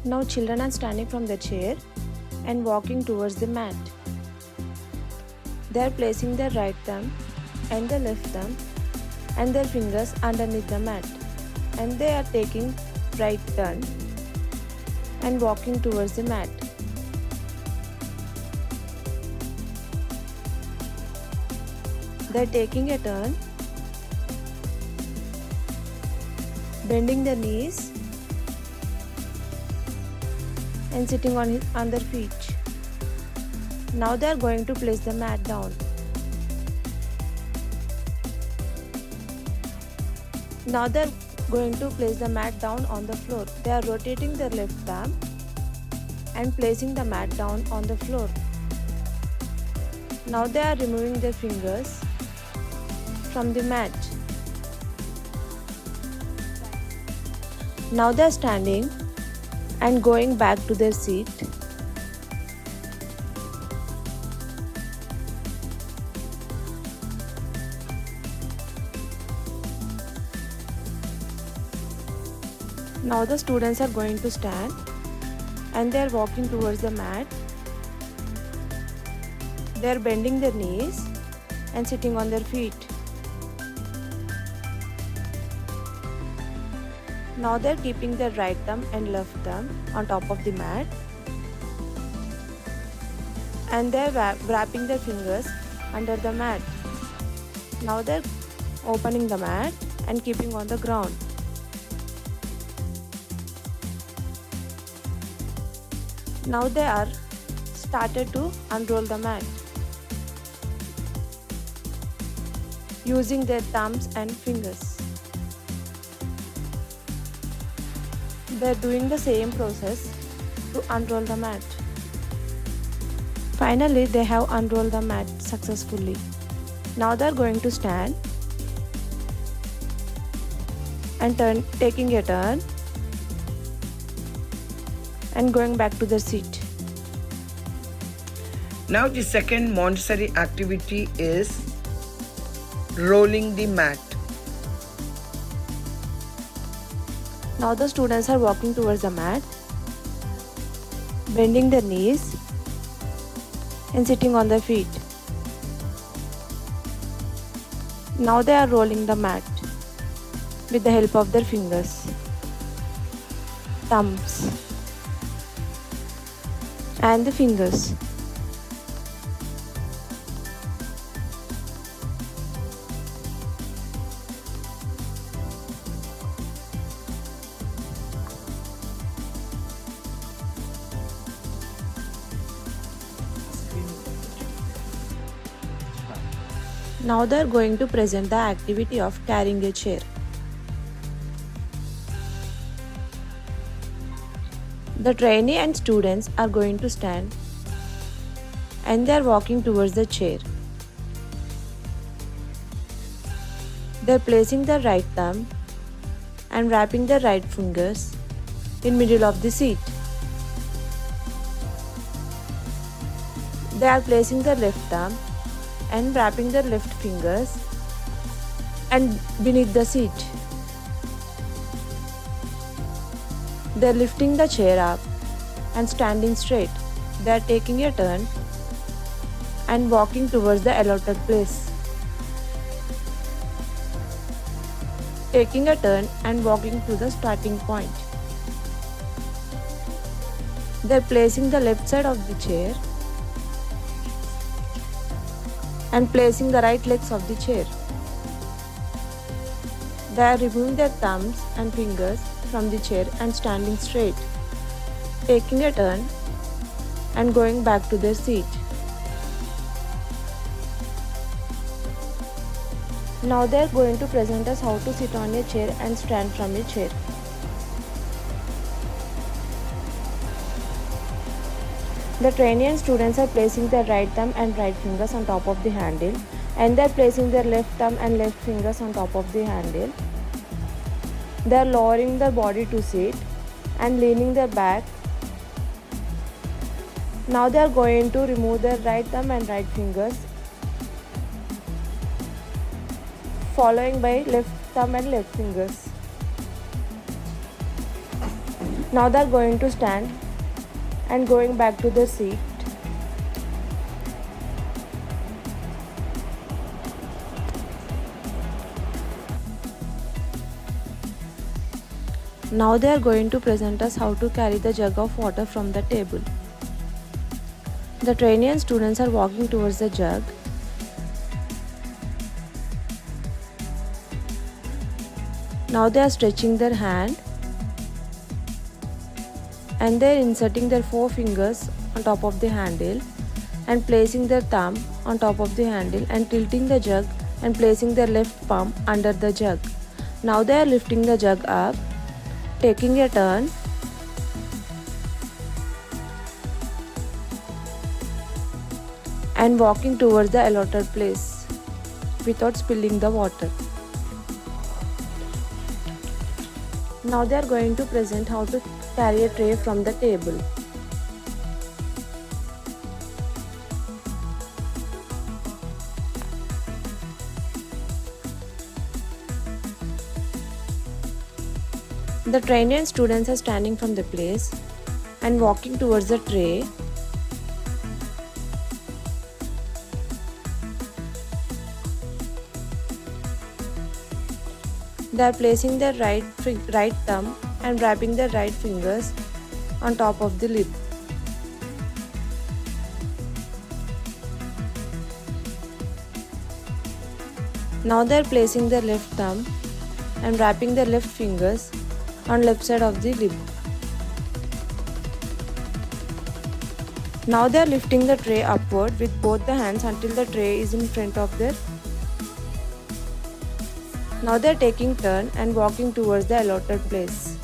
Now children are standing from the chair and walking towards the mat. They are placing their right thumb and the left thumb and their fingers underneath the mat, and they are taking right turn and walking towards the mat. They are taking a turn, bending their knees and sitting on their feet. Now they are going to place the mat down. Now they are going to place the mat down on the floor. They are rotating their left thumb and placing the mat down on the floor. Now they are removing their fingers from the mat. Now they are standing and going back to their seat. Now the students are going to stand and they are walking towards the mat. They are bending their knees and sitting on their feet. Now they are keeping their right thumb and left thumb on top of the mat, and they are wrapping their fingers under the mat. Now they are opening the mat and keeping on the ground. Now they are started to unroll the mat using their thumbs and fingers. They are doing the same process to unroll the mat. Finally, they have unrolled the mat successfully. Now they are going to stand and taking a turn and going back to their seat. Now the second Montessori activity is rolling the mat. Now the students are walking towards the mat, bending their knees and sitting on their feet. Now they are rolling the mat with the help of their fingers, thumbs and the fingers. Now they are going to present the activity of carrying a chair. The trainee and students are going to stand and they are walking towards the chair. They are placing their right thumb and wrapping their right fingers in middle of the seat. They are placing their left thumb and wrapping their left fingers and beneath the seat. They are lifting the chair up and standing straight. They are taking a turn and walking towards the allotted place. Taking a turn and walking to the starting point. They are placing the left side of the chair and placing the right legs of the chair. They are removing their thumbs and fingers from the chair and standing straight, taking a turn and going back to their seat. Now they are going to present us how to sit on a chair and stand from a chair. The trainee and students are placing their right thumb and right fingers on top of the handle, and they are placing their left thumb and left fingers on top of the handle. They are lowering their body to sit and leaning their back. Now they are going to remove their right thumb and right fingers, following by left thumb and left fingers. Now they are going to stand and going back to their seat. Now they are going to present us how to carry the jug of water from the table. The trainee and students are walking towards the jug. Now they are stretching their hand and they are inserting their 4 fingers on top of the handle and placing their thumb on top of the handle and tilting the jug and placing their left palm under the jug. Now they are lifting the jug up, taking a turn and walking towards the allotted place without spilling the water. Now they are going to present how to carry a tray from the table. The trainee and students are standing from the place and walking towards the tray. They are placing their right thumb and wrapping their right fingers on top of the lid. Now they are placing their left thumb and wrapping their left fingers on left side of the lid. Now they are lifting the tray upward with both the hands until the tray is in front of their. Now they are taking turn and walking towards the allotted place.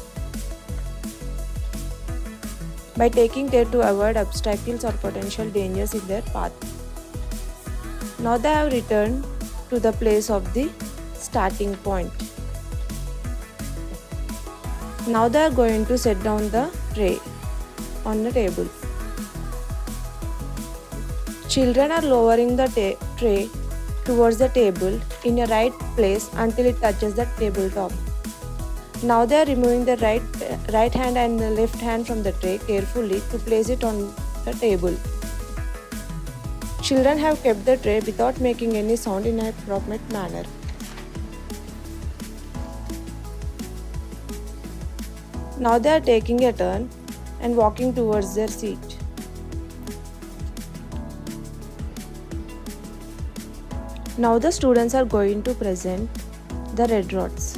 By taking care to avoid obstacles or potential dangers in their path. Now they have returned to the place of the starting point. Now they are going to set down the tray on the table. Children are lowering the tray towards the table in a right place until it touches the tabletop. Now they are removing the right hand and the left hand from the tray carefully to place it on the table. Children have kept the tray without making any sound in an appropriate manner. Now they are taking a turn and walking towards their seat. Now the students are going to present the red rods.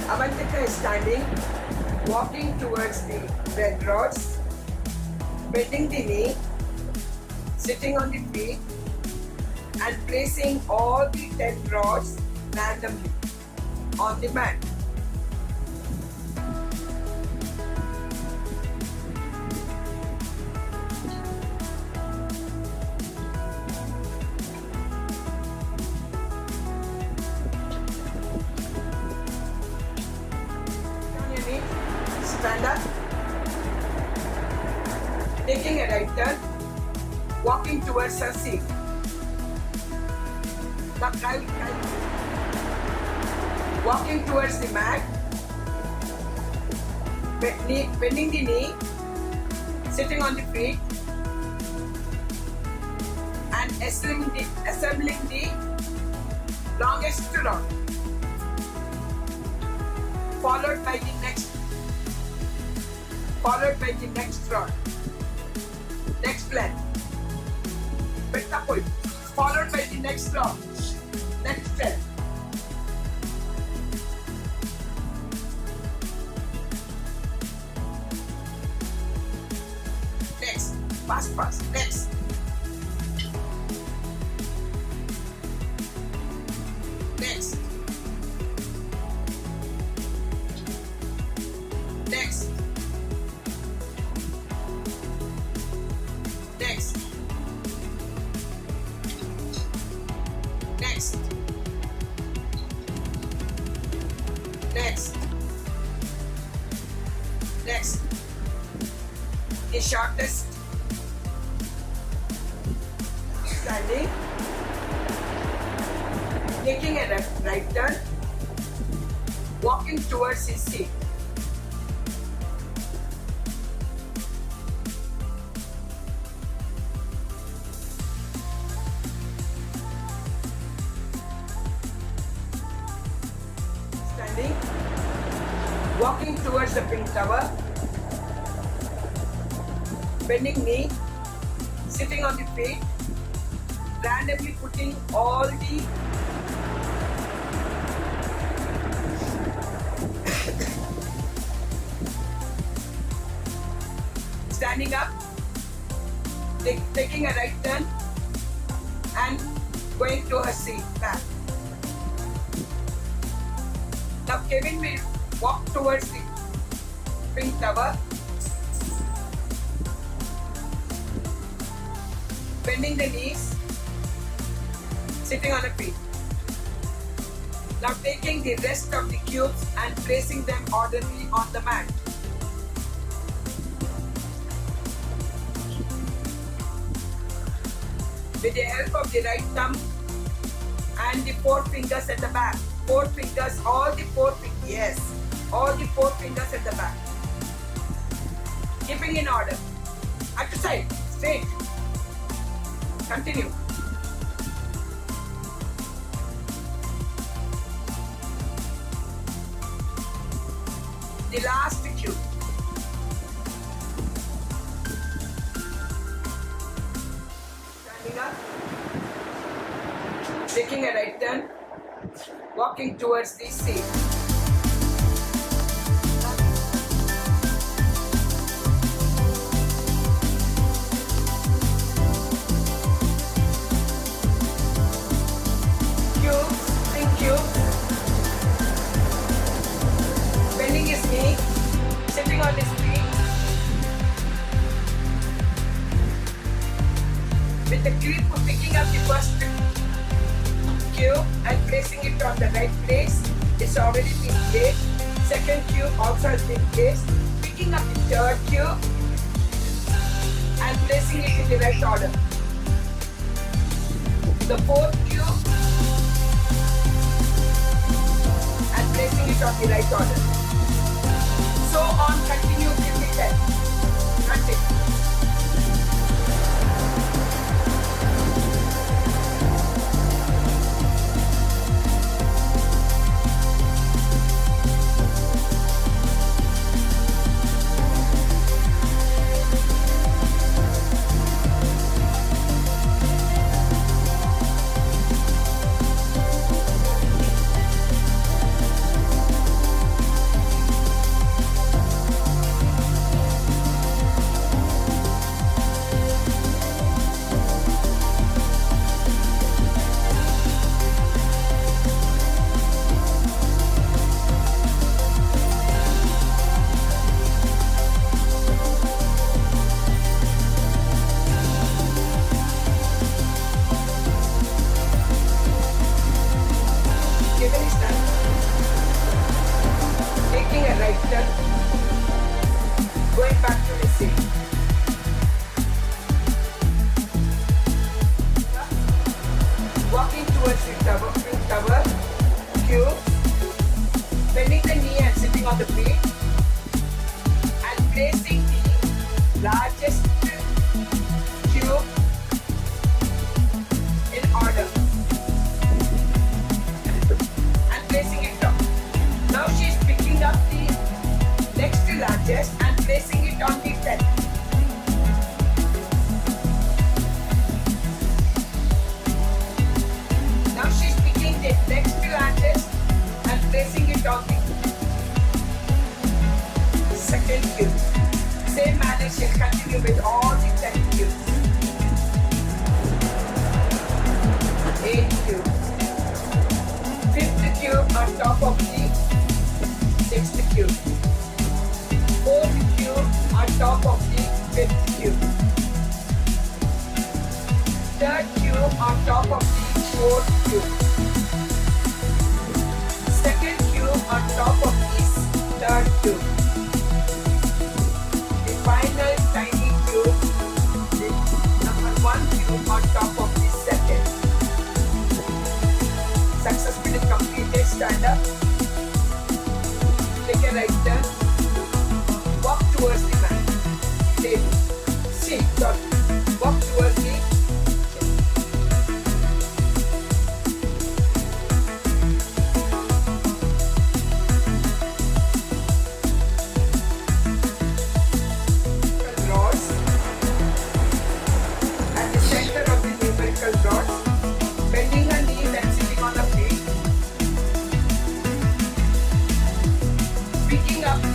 Avantika is standing, walking towards the red rods, bending the knee, sitting on the feet, and placing all the 10 rods randomly on the mat. Stand up, taking a right turn, walking towards her seat. Walking towards the mat, bending the knee, sitting on the feet, and assembling the longest rod, followed by the next rod, next length, followed by the next rod, next length. Next, fast, next. Next. Next. Next. Next. Next. Next. The shortest standing, Taking a right turn, walking towards his seat. Standing, walking towards the pink tower, bending knee, sitting on the feet, randomly putting all the standing up, taking a right turn and going to her seat back. Now Kevin will walk towards the pink tower, bending the knees, sitting on a feet. Now taking the rest of the cubes and placing them orderly on the mat. With the help of the right thumb and the 4 fingers at the back. 4 fingers, all the 4 fingers, yes, all the 4 fingers at the back. Keeping in order. At the side, straight. Continue. The last cube. Standing up, taking a right turn, walking towards the seat. Cubes, pink cubes. Bending his knee, sitting on his feet. With the grip of picking up the first cube and placing it on the right place. It's already been placed. Second cube also has been placed. Picking up the third cube and placing it in the right order. The fourth cube and placing it on the right order. So on, continue till the 10. Continue. Going back to the seat. Walking towards the tower, cube, bending the knee and sitting on the feet, and placing the largest cube in order, and placing it down. Now she is picking up the next largest and placing it on the 10. Now she is picking the next largest and placing it on the second cube. Same manner she will continue with all the 10 cubes. 8 cubes. 5th cube on top of the 6th cube. 4th cube on top of the 5th cube. 3rd cube on top of the 4th cube. 2nd cube on top of this 3rd cube. The final tiny cube, the number 1 cube on top of the 2nd. it completed, stand up, take a right turn, walk towards the mat, table, sit, walk towards the rods at the center of the numerical rods, bending her knees and sitting on her feet, picking up the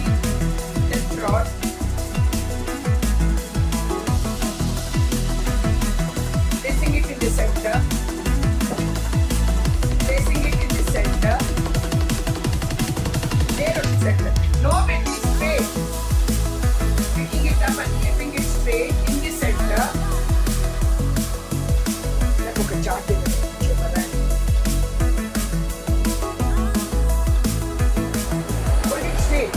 left rod, placing it in the center, placing it in the center, there on the center. No bending, straight. Picking it up and keeping it straight in the center. Let's look at chart. Hold it straight.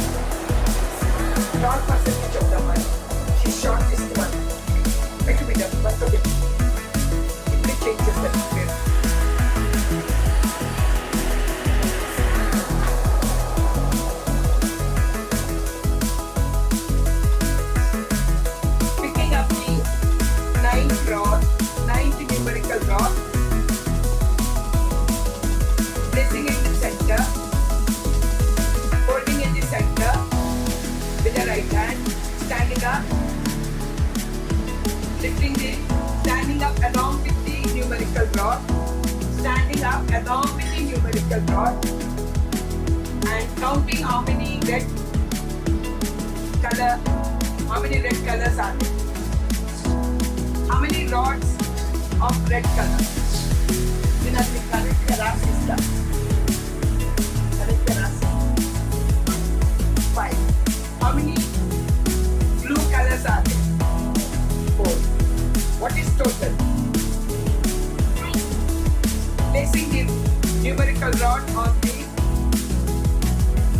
Short percentage of the one. She's shortest one. Make it up, but okay. It changes the shape. Picking up the ninth numerical rod, placing it in the center, holding in the center with the right hand, standing up, standing up along with the numerical rod, standing up along with the numerical rod, and counting how many red colors are there. How many rods of red color? In a correct color system. Correct color system. 5. How many blue colors are there? 4. What is total? Placing the numerical rod on the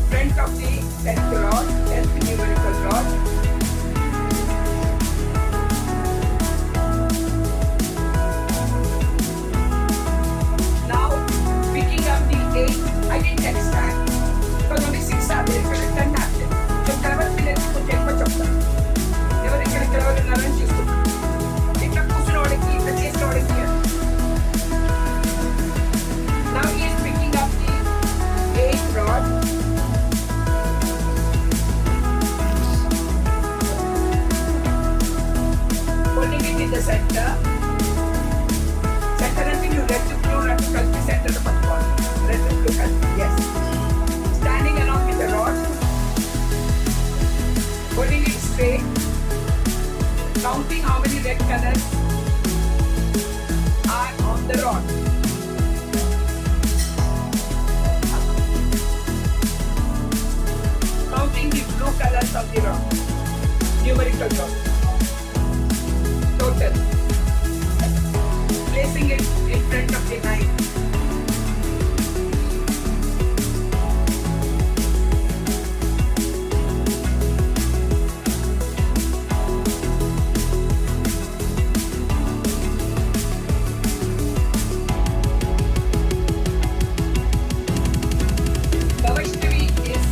front of the 10th numerical rod. Now picking up the 8, I didn't understand. Because only 6 are there, because 10 are there. So clever పిల్లలకి కొంచెం ఎక్కువ చెప్తాను. ఎవరికైనా clever ఉన్నారని చూస్తున్నాను. ఇట్లా కూర్చున్న వాడికి, ఇట్లా చేసిన వాడికి. Now he is picking up the 8th rod. Holding it in the center. Center until you red to blue, red to color, center to patukoవాలి. Red to blue color. Yes. Standing along with the rod. Holding it straight. Counting how many red colors are on the rod. Counting the blue colors of the rod. Numerical rod. Total. Placing it in front of the 9. Gavashtami is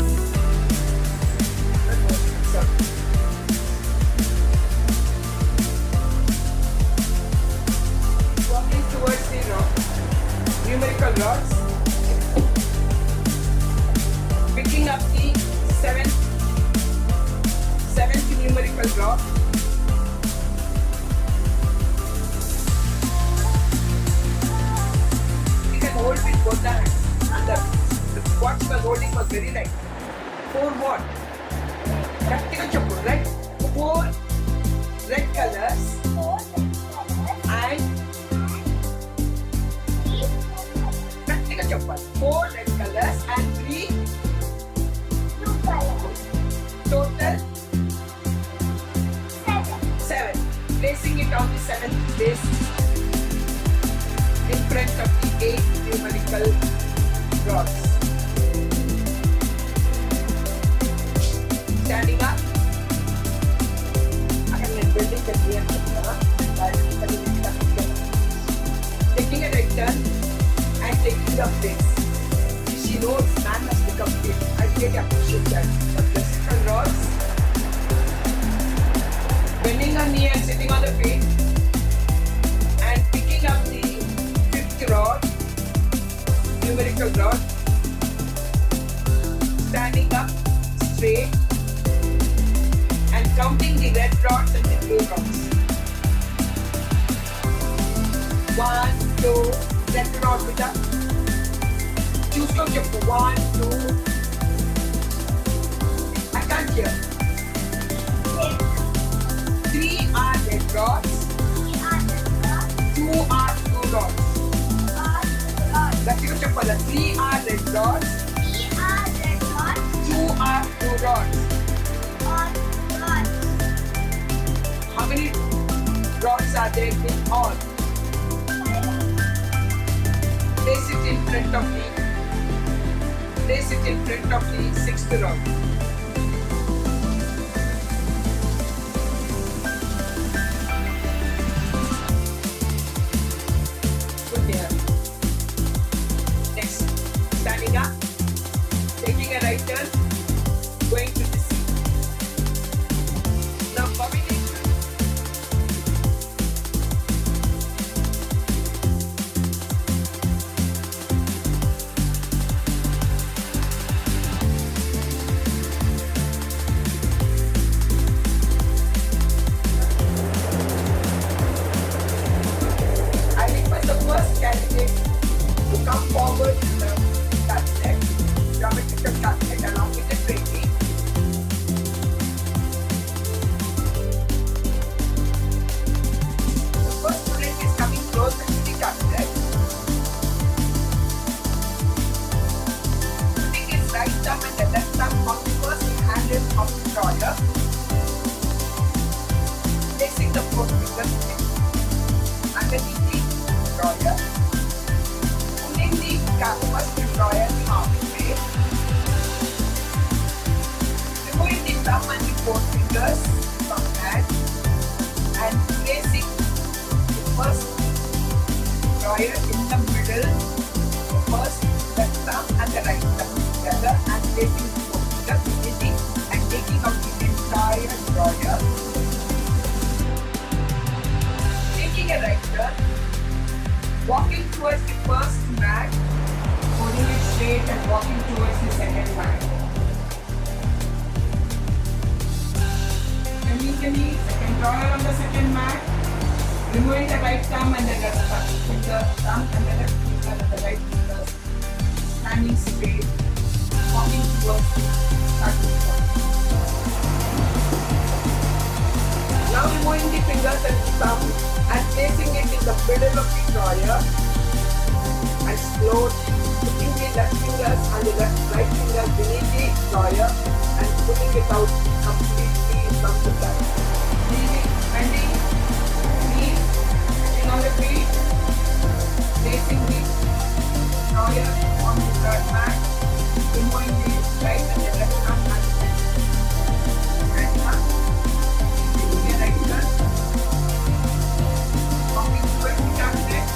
walking towards the numerical rods, picking up the seventh numerical rod, you can hold with both the hands. And what you were holding was very light. 4 what? Practical chapel, right? 4 red colors and practical chapel. 4 red colors and 3 blue color. total 7. 7. Placing it on the 7th place in front of the 8 numerical rods. Standing up. I am building the gear. Taking a right turn and taking the place. really appreciate that. The classical rods. Bending a knee and sitting on the feet. And picking up the fifth rod, numerical rod. Standing up straight. And counting the red rods and the blue rods. 1, 2, red rod with up. చూసుకో చెప్పు 1, 2. I can't hear. 3 are red rods. 2 are blue rods. గట్టిగా చెప్పాలి. 3 are red rods. 2 are blue rods. How many rods are there in all? Place it in front of me. Place it in front of the sixth rod. Good there. Next, standing up, taking a right turn, going to the seat. Now combination. Come forward to the cabinet, geometrical cabinet along with the training. The first student is coming closer to the cabinet. Putting his right thumb and the left thumb on the first handle of the drawer. Placing the fourth finger underneath the drawer. First drawer halfway. Removing the thumb and the four fingers from hand and placing the first drawer in the middle. The first left thumb and the right thumb together and placing the four fingers in and taking out the entire drawer. Taking a right turn, walking towards the first mat. Holding it straight and walking towards the second mat. Bending the knee, second drawer on the second mat. Removing the right thumb and the left finger, thumb and the left finger and the right finger. Standing straight, walking towards the starting point. Now removing the fingers and the thumb and placing it in the middle of the drawer. And slowly putting the left fingers and the right fingers beneath the drawer and pulling it out completely from the back. Leaving, bending, knees, sitting on the feet, placing the drawer on the third mat, removing the right and the left arm and up, taking a right turn, walking towards the cabinet.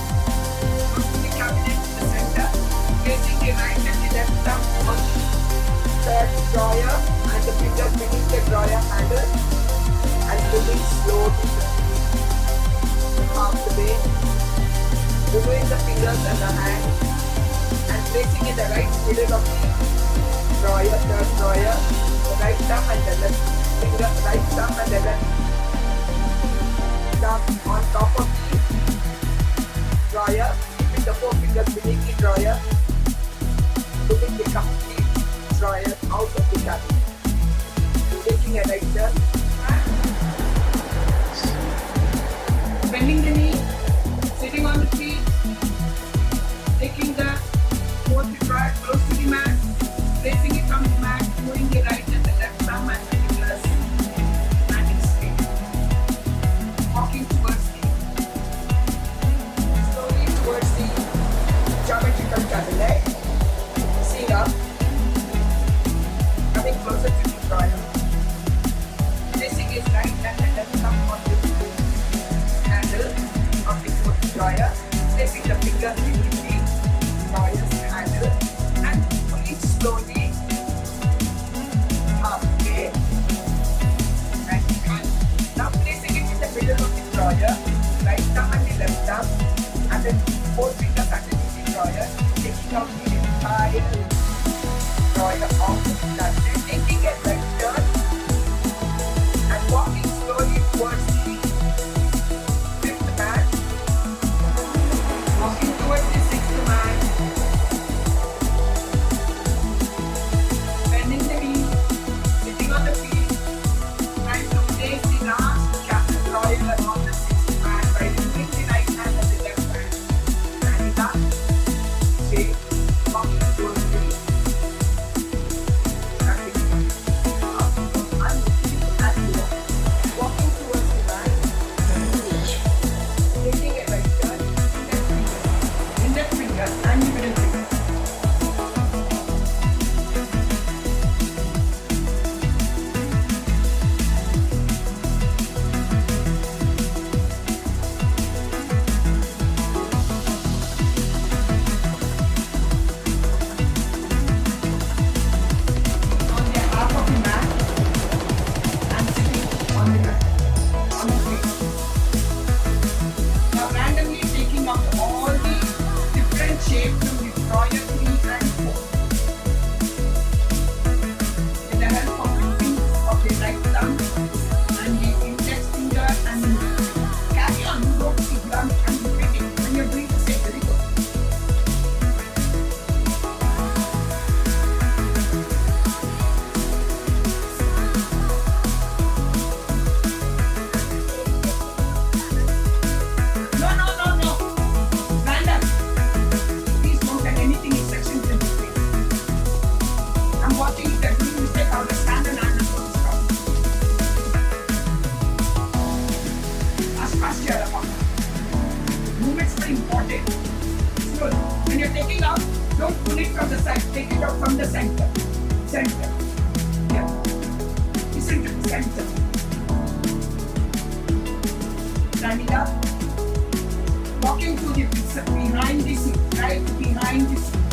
Cabinet in the center, placing the right and the left thumb on the third drawer and the fingers beneath the drawer handle and pulling slowly half the way, removing the fingers and the hand and placing in the right middle of the drawer, third drawer, the right thumb and the left finger, right thumb and the left thumb on top of the drawer. The four fingers beneath the drawer, putting the complete drawer out of the cabinet. Taking a right turn, bending the knee, sitting on the feet, taking the fourth drawer close to the mat, placing it on the mat, moving the right and the left thumb and the fingers, standing straight, walking towards the geometrical cabinet, seeing up, coming closer to the drawer, placing his right and the left thumb on the handle of the fourth drawer, take it out from the center. Center. Yeah. Listen to the center. Standing up. Walking to the behind the seat. Right behind the seat.